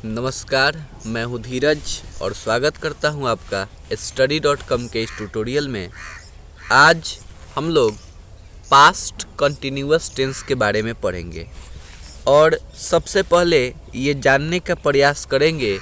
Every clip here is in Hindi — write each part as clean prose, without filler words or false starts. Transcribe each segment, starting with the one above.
नमस्कार, मैं हूं धीरज और स्वागत करता हूं आपका study.com के इस ट्यूटोरियल में। आज हम लोग पास्ट कंटिन्यूअस टेंस के बारे में पढ़ेंगे और सबसे पहले ये जानने का प्रयास करेंगे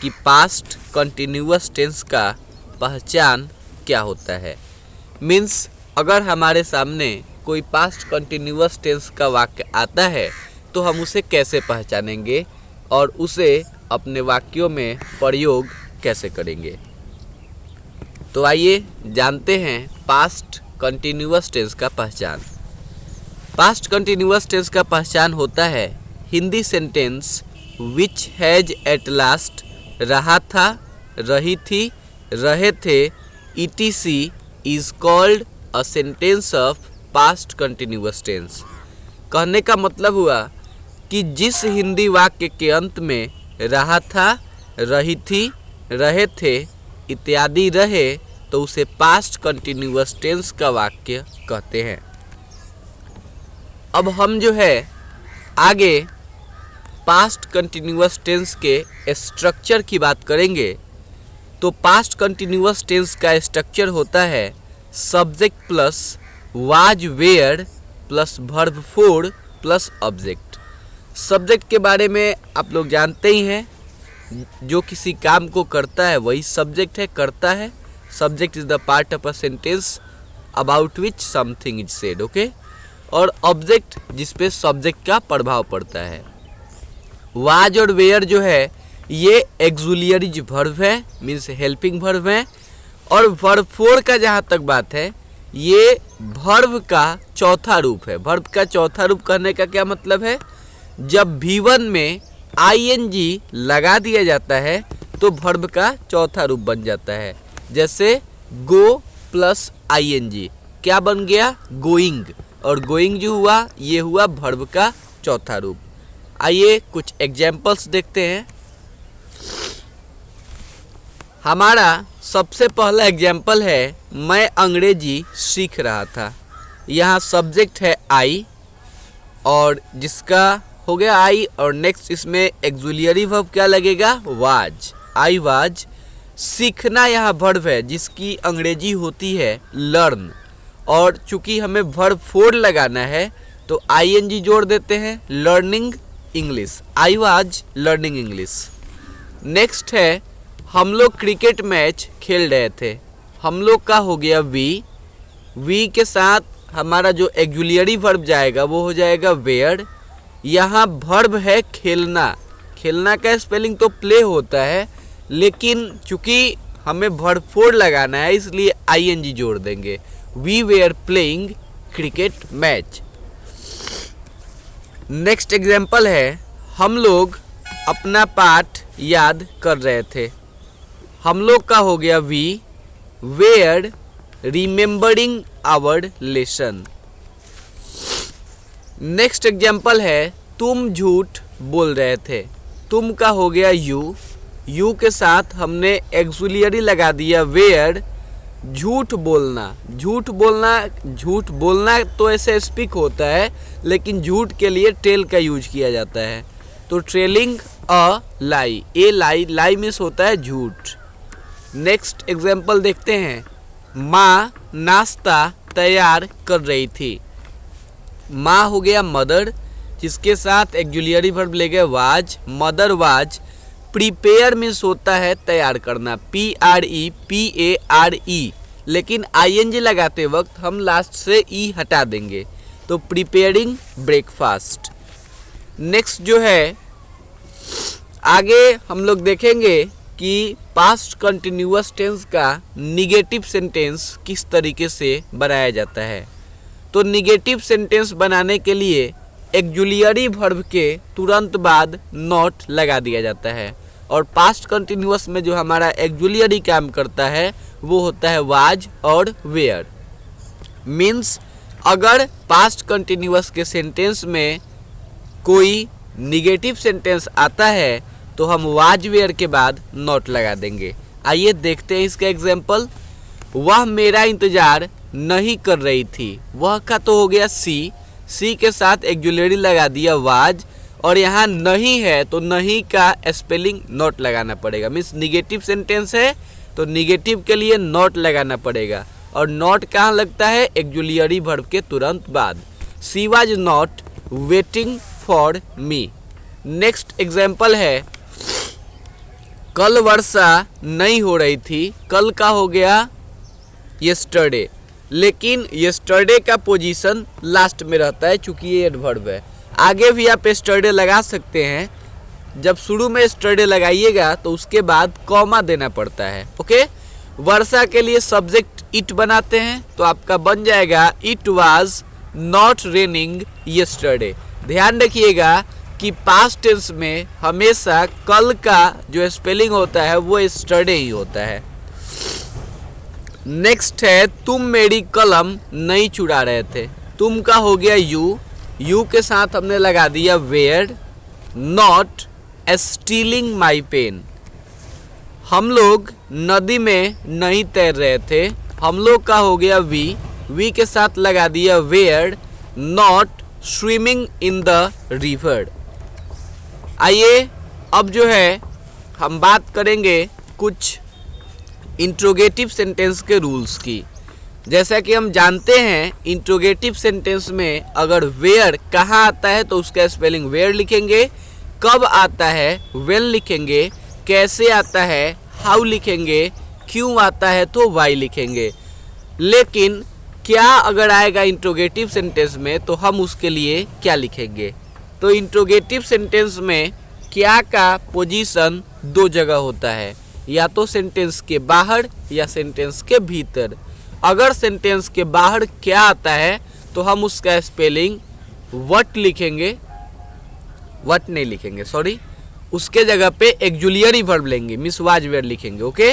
कि पास्ट कंटिन्यूअस टेंस का पहचान क्या होता है। मीन्स अगर हमारे सामने कोई पास्ट कंटिन्यूअस टेंस का वाक्य आता है तो हम उसे कैसे पहचानेंगे और उसे अपने वाक्यों में प्रयोग कैसे करेंगे। तो आइए जानते हैं पास्ट कंटिन्यूअस टेंस का पहचान। पास्ट कंटिन्यूअस टेंस का पहचान होता है Hindi sentence which has at last, रहा था, रही थी, रहे थे, etc is called a sentence of past continuous tense. कहने का मतलब हुआ कि जिस हिंदी वाक्य के अंत में रहा था, रही थी, रहे थे इत्यादि रहे तो उसे पास्ट कंटिन्यूअस टेंस का वाक्य कहते हैं। अब हम जो है आगे पास्ट कंटिन्यूअस टेंस के स्ट्रक्चर की बात करेंगे। तो पास्ट कंटिन्यूअस टेंस का स्ट्रक्चर होता है subject plus was were plus verb four plus object. Subject के बारे में आप लोग जानते ही हैं, जो किसी काम को करता है वही सब्जेक्ट है, करता है। Subject is the part of a sentence about which something is said, okay. और ऑब्जेक्ट जिस पे सब्जेक्ट का प्रभाव पड़ता है। वाज और वेयर जो है ये एक्सुलियरी वर्ब है, मीन्स हेल्पिंग वर्ब है। और वर्ब फोर का जहाँ तक बात है ये वर्ब का चौथा रूप है। वर्ब का चौथा रूप कहने का क्या मतलब है, जब V1 में ing लगा दिया जाता है तो वर्ब का चौथा रूप बन जाता है। जैसे गो प्लस ing क्या बन गया, गोइंग। और गोइंग जो हुआ ये हुआ वर्ब का चौथा रूप। आइए कुछ एग्जाम्पल्स देखते हैं। हमारा सबसे पहला एग्जाम्पल है मैं अंग्रेजी सीख रहा था। यहाँ सब्जेक्ट है आई और जिसका हो गया आई, और नेक्स्ट इसमें एक्सुलियरी वर्ब क्या लगेगा, वाज। I was. सीखना यहाँ वर्ब है जिसकी अंग्रेजी होती है लर्न, और चूंकि हमें वर्ब फोर लगाना है तो ing जोड़ देते हैं, learning English. I was learning English. Next है हम लोग क्रिकेट मैच खेल रहे थे। हम लोग का हो गया वी के साथ हमारा जो एक्सुलियरी वर्ब जाएगा वो हो जाएगा वेयर। यहाँ वर्ब है खेलना। खेलना का स्पेलिंग तो प्ले होता है, लेकिन चूंकि हमें वर्ब फोर लगाना है इसलिए ing जोड़ देंगे। We were playing cricket match. Next example है हम लोग अपना पाठ याद कर रहे थे। हम लोग का हो गया we were remembering our lesson. Next example है तुम झूठ बोल रहे थे। तुम का हो गया यू के साथ हमने एक्सुलियरी लगा दिया वेयर। झूठ बोलना तो ऐसे स्पीक होता है, लेकिन झूठ के लिए टेल का यूज किया जाता है। तो ट्रेलिंग अ लाई, ए लाई मीन्स होता है झूठ। नेक्स्ट एग्जाम्पल देखते हैं। माँ नाश्ता तैयार कर रही थी। माँ हो गया मदर जिसके साथ एक्सुलियरी वर्ब ले गए was, mother was. Prepare means होता है तैयार करना, PRE, लेकिन ing लगाते वक्त हम लास्ट से ई हटा देंगे तो प्रिपेयरिंग ब्रेकफास्ट। नेक्स्ट जो है आगे हम लोग देखेंगे कि पास्ट कंटिन्यूअस टेंस का निगेटिव सेंटेंस किस तरीके से बनाया जाता है। तो निगेटिव सेंटेंस बनाने के लिए एक्सुलियरी वर्ब के तुरंत बाद नॉट लगा दिया जाता है, और पास्ट कंटिन्यूअस में जो हमारा एक्सुलियरी काम करता है वो होता है वाज और वेयर। मीन्स अगर पास्ट कंटिन्यूअस के सेंटेंस में कोई निगेटिव सेंटेंस आता है तो हम वाज वेयर के बाद नॉट लगा देंगे। आइए देखते हैं इसका एग्जाम्पल। वह मेरा इंतजार नहीं कर रही थी। वह का तो हो गया सी के साथ एक्सुलियरी लगा दिया वाज, और यहाँ नहीं है तो नहीं का स्पेलिंग नॉट लगाना पड़ेगा। मीन्स निगेटिव सेंटेंस है तो निगेटिव के लिए नॉट लगाना पड़ेगा। और नॉट कहाँ लगता है? ऑक्सिलरी वर्ब के तुरंत बाद। She was not waiting for me. Next example है, कल वर्षा नहीं हो रही थी। कल का हो गया यस्टरडे, लेकिन यस्टरडे का पोजीशन लास्ट में रहता है चूंकि ये एडवर्ब है। आगे भी आप यस्टरडे लगा सकते हैं। जब शुरू में यस्टरडे लगाइएगा तो उसके बाद कॉमा देना पड़ता है। ओके, वर्षा के लिए सब्जेक्ट इट बनाते हैं तो आपका बन जाएगा it was not raining yesterday. ध्यान रखिएगा कि पास्ट टेंस में हमेशा कल का जो स्पेलिंग होता है वो यस्टरडे ही होता है। नेक्स्ट है, तुम मेरी कलम नहीं चुरा रहे थे। तुम का हो गया यू, यू के साथ हमने लगा दिया were. Not stealing my pen. हम लोग नदी में नहीं तैर रहे थे। हम लोग का हो गया वी के साथ लगा दिया were. Not swimming in the river. आइए अब जो है हम बात करेंगे कुछ इंट्रोगेटिव सेंटेंस के रूल्स की। जैसा कि हम जानते हैं इंट्रोगेटिव सेंटेंस में अगर वेयर कहाँ आता है तो उसका स्पेलिंग वेयर लिखेंगे, कब आता है व्हेन लिखेंगे, कैसे आता है हाउ लिखेंगे, क्यों आता है तो वाई लिखेंगे। लेकिन क्या अगर आएगा इंट्रोगेटिव सेंटेंस में तो हम उसके लिए क्या लिखेंगे? तो इंट्रोगेटिव सेंटेंस में क्या का पोजीशन दो जगह होता है, या तो सेंटेंस के बाहर या सेंटेंस के भीतर। अगर सेंटेंस के बाहर क्या आता है तो हम उसका स्पेलिंग वट लिखेंगे, वट नहीं लिखेंगे सॉरी, उसके जगह पे ऑक्सिलरी वर्ब लेंगे, मिस वाज वेयर लिखेंगे। ओके,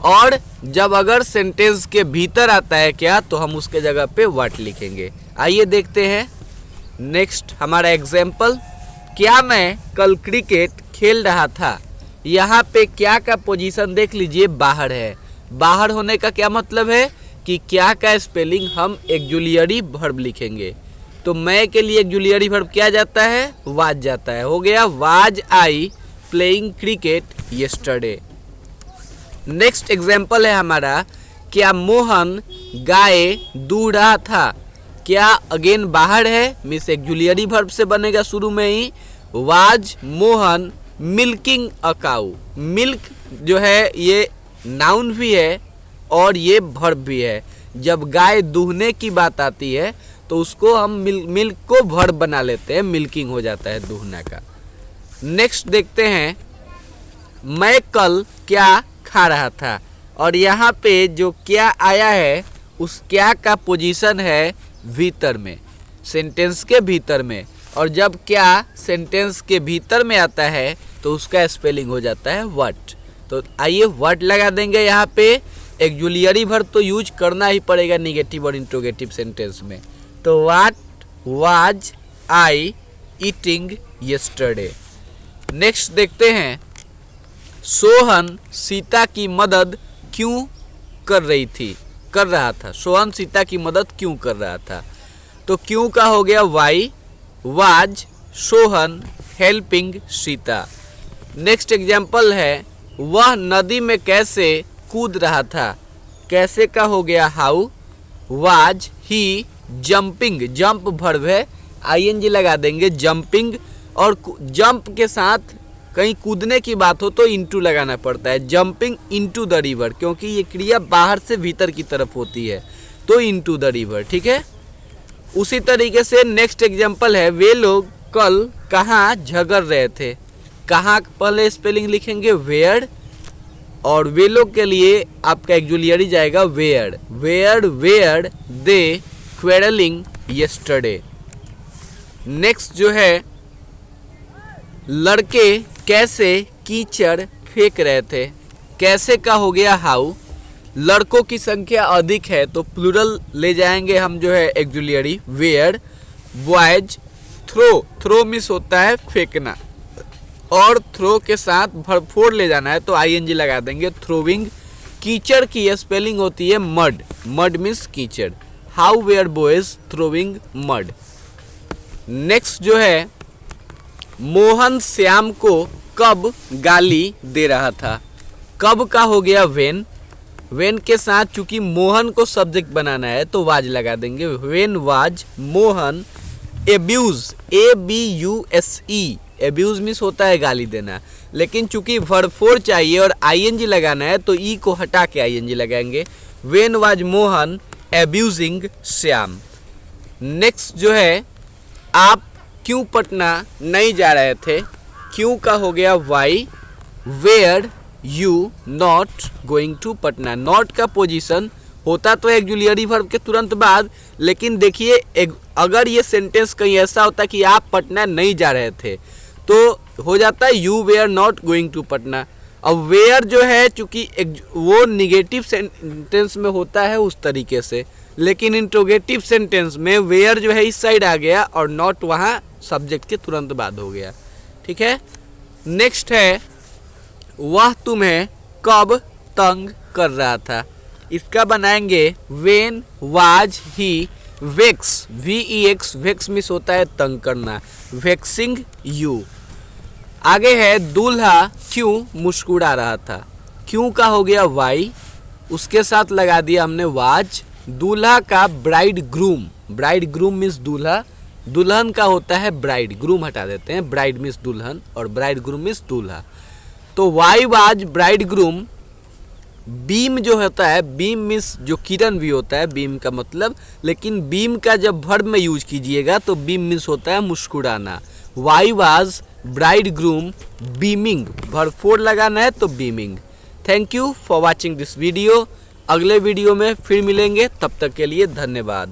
और जब अगर सेंटेंस के भीतर आता है क्या तो हम उसके जगह पे वट लिखेंगे। आइए देखते हैं नेक्स्ट हमारा एग्जाम्पल। क्या मैं कल क्रिकेट खेल रहा था। यहाँ पे क्या का पोजीशन देख लीजिए बाहर है। बाहर होने का क्या मतलब है कि क्या का स्पेलिंग हम ऑक्सिलरी वर्ब लिखेंगे। तो मैं के लिए ऑक्सिलरी वर्ब क्या जाता है? वाज जाता है। हो गया was I playing cricket yesterday. Next example है हमारा, क्या मोहन गाय दूह रहा था। क्या अगेन बाहर है, मिस ऑक्सिलरी वर्ब से बनेगा शुरू में ही। Was Mohan milking a cow. Milk जो है ये नाउन भी है और ये वर्ब भी है। जब गाय दूहने की बात आती है तो उसको हम मिल्क को वर्ब बना लेते हैं, मिल्किंग हो जाता है दूहना का। नेक्स्ट देखते हैं, मैं कल क्या खा रहा था। और यहाँ पे जो क्या आया है उस क्या का पोजीशन है भीतर में, सेंटेंस के भीतर में। और जब क्या सेंटेंस के भीतर में आता है तो उसका स्पेलिंग हो जाता है वट। तो आइए वट लगा देंगे। यहाँ पे ऑक्सिलरी वर्ब तो यूज करना ही पड़ेगा निगेटिव और इंट्रोगेटिव सेंटेंस में। तो what was I eating yesterday. Next देखते हैं, सोहन सीता की मदद क्यों कर रहा था। सोहन सीता की मदद क्यों कर रहा था। तो क्यों का हो गया why. Was Sohan helping Sita. Next example है, वह नदी में कैसे कूद रहा था। कैसे का हो गया how. Was he jumping, jump verb है, आईएनजी लगा देंगे जंपिंग। और जंप के साथ कहीं कूदने की बात हो तो इनटू लगाना पड़ता है, जंपिंग इनटू द रिवर, क्योंकि ये क्रिया बाहर से भीतर की तरफ होती है तो इनटू द रिवर। ठीक है, उसी तरीके से नेक्स्ट एग्जाम्पल है, वे लोग कल कहाँ झगड़ रहे थे। कहाँ पहले स्पेलिंग लिखेंगे वेयर, और वे लोग के लिए आपका ऑक्सिलरी जाएगा were. Were they quarrelling yesterday. Next जो है, लड़के कैसे कीचड़ फेंक रहे थे। कैसे का हो गया हाउ। लड़कों की संख्या अधिक है तो प्लूरल ले जाएंगे हम जो है auxiliary were. Boys throw means होता है फेंकना, और थ्रो के साथ भरफोड़ ले जाना है तो आईएनजी लगा देंगे थ्रोविंग। कीचड़ की स्पेलिंग होती है मड, मड मीन्स कीचड़। How were boys throwing mud. Next जो है, मोहन श्याम को कब गाली दे रहा था। कब का हो गया वेन। वेन के साथ चूंकि मोहन को सब्जेक्ट बनाना है तो वाज लगा देंगे। When was Mohan abuse, ABUSE, abuse means होता है गाली देना, लेकिन चूंकि वर्ब 4 चाहिए और ING लगाना है तो ई को हटा के ING लगाएंगे। When was Mohan abusing Shyam. Next जो है, आप क्यों पटना नहीं जा रहे थे। क्यों का हो गया why. Were you not going to Patna. Not का पोजीशन होता तो ऑक्सिलरी वर्ब के तुरंत बाद, लेकिन देखिए अगर ये सेंटेंस कहीं ऐसा होता कि आप पटना नहीं जा रहे थे तो हो जाता है you were not going to Patna. अब वेयर जो है चूंकि वो निगेटिव सेंटेंस में होता है उस तरीके से, लेकिन इंट्रोगेटिव सेंटेंस में वेयर जो है इस साइड आ गया और नॉट वहाँ सब्जेक्ट के तुरंत बाद हो गया। ठीक है। नेक्स्ट है, वह तुम्हें कब तंग कर रहा था। इसका बनाएंगे when was he vex, VEX, vex means होता है तंग करना, वेक्सिंग यू। आगे है, दूल्हा क्यों मुस्कुरा रहा था। क्यों का हो गया वाई, उसके साथ लगा दिया हमने वाज। दूल्हा का bride groom, bride groom means दूल्हा, दुल्हन का होता है ब्राइड, ग्रूम हटा देते हैं, ब्राइड मीन्स दुल्हन और ब्राइड ग्रूम मीन्स दूल्हा। तो why was bride groom. Beam जो होता है, बीम मीन्स जो किरण भी होता है बीम का मतलब, लेकिन बीम का जब वर्ब में यूज कीजिएगा तो बीम मीन्स होता है मुस्कुराना। Why was bride groom beaming, verb 4 लगाना है तो beaming. Thank you for watching this video. अगले वीडियो में फिर मिलेंगे, तब तक के लिए धन्यवाद।